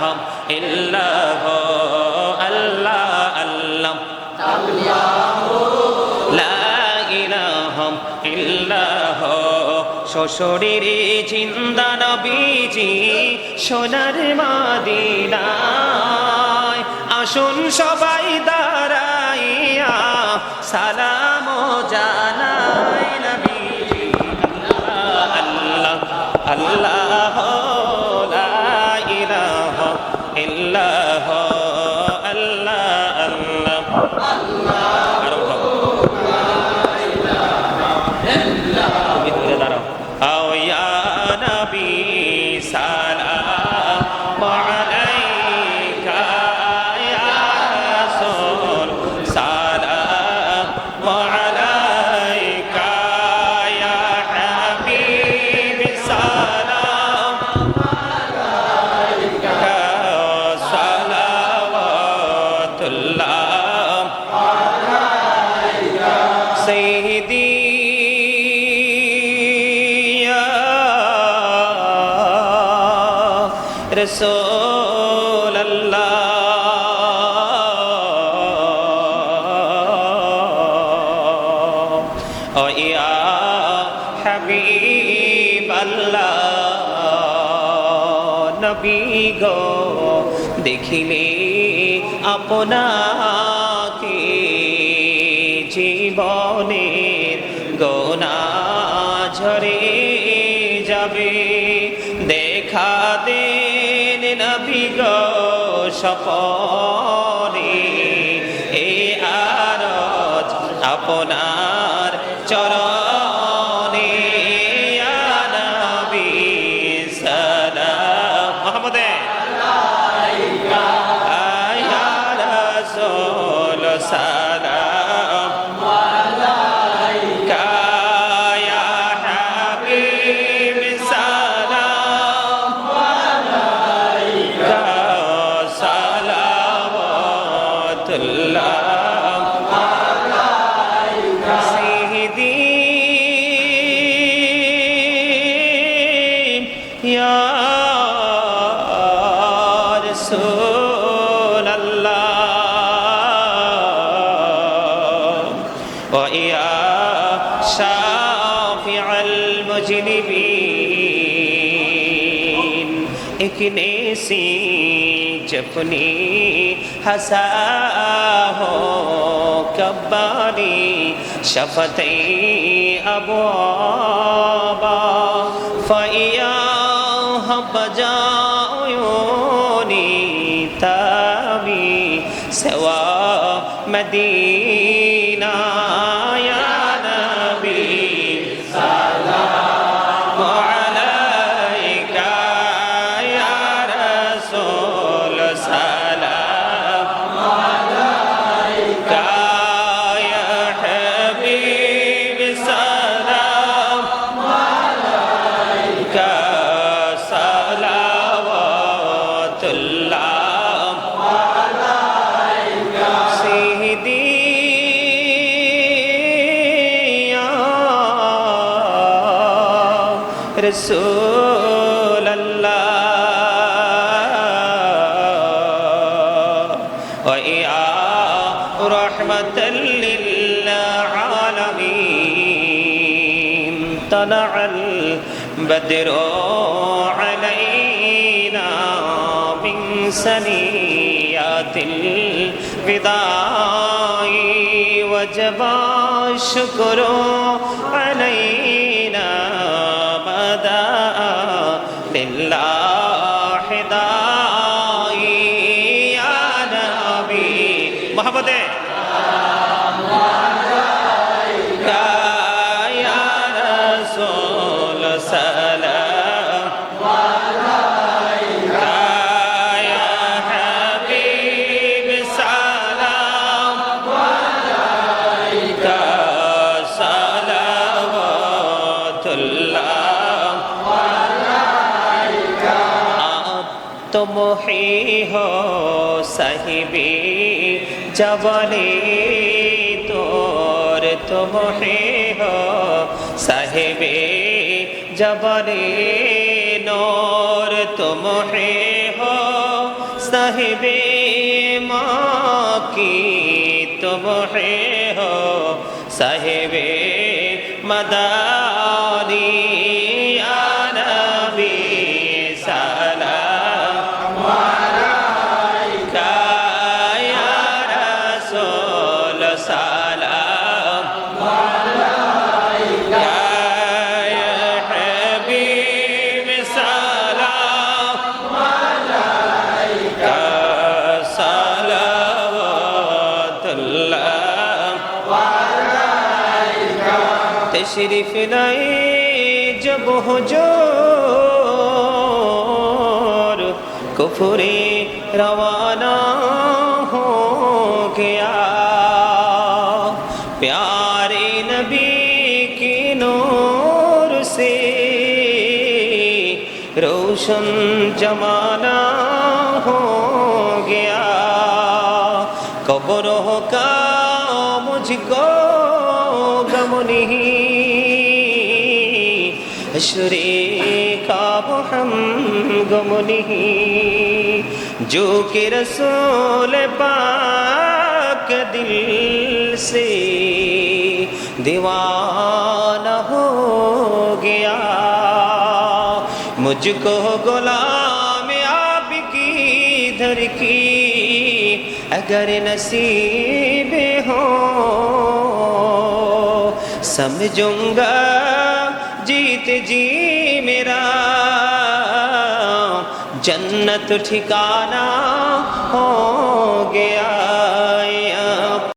ইলাহা ইল্লাল্লাহ আল্লাহ আল্লাহ লা ইলাহা ইল্লাল্লাহ শ্বশুরের জিন্দা নবীজি সোনার মদিনায় আসুন সবাই দাঁড়াইয়া সালাম জানাই নবীজি আল্লাহ আল্লাহ লা ইলাহা ইল্লাল্লাহ আল্লাহ আল্লাহ رسول الله يا حبيب الله নবী গো দেখিলে আপনাকে জীবনের গোনাহ ঝরে যাবে দেখা দেন নবী গো স্বপনে এ আরজ আপনার চরণে ইয়া নবী সালাম মুহাম্মদে আলাইকা ইয়া রাসূল সালাম আলাইকা ইয়া হাবিব সালাম আলাইকা সালাওয়াতুল্লাহ يا رسول الله ويا شافع المجنبين اكنسي جفني حساه كباني شفتي أبوابا فإيا بجا عيوني تابي سوى مدينة يا نبي سلام عليك يا رسول سلام عليك يا حبيب سلام عليك رسول الله ويا رحمة للعالمين طلع البدر علينا من سنيات الوداع وجب الشكر علينا لله داعي يا نبي محمد يا رسول سلام عليك يا حبيب سلام عليك صلوات الله तुम ही हो साहिबी जवानी तोर तुम ही हो साहिबी जवानी नूर तुम ही हो साहिबे माँ की तुम हो साहिबे मदानी या नबी सलाम अलैका या रसूल सलाम अलैका या हबीब सलाम अलैका सलावतुल्लाह तशरीफ लाए जब हुजूर कुफरे रवाना हो गया प्यारे नबी की नूर से रोशन जमाना हो गया कब्रों का मुझको गम नहीं हश्रे का वो हम गम नहीं जो कि रसूल पाक दिल से दीवाना हो गया मुझको गुलाम आपकी दर की अगर नसीब हो समझूंगा जीत जी मेरा जन्नत ठिकाना हो गया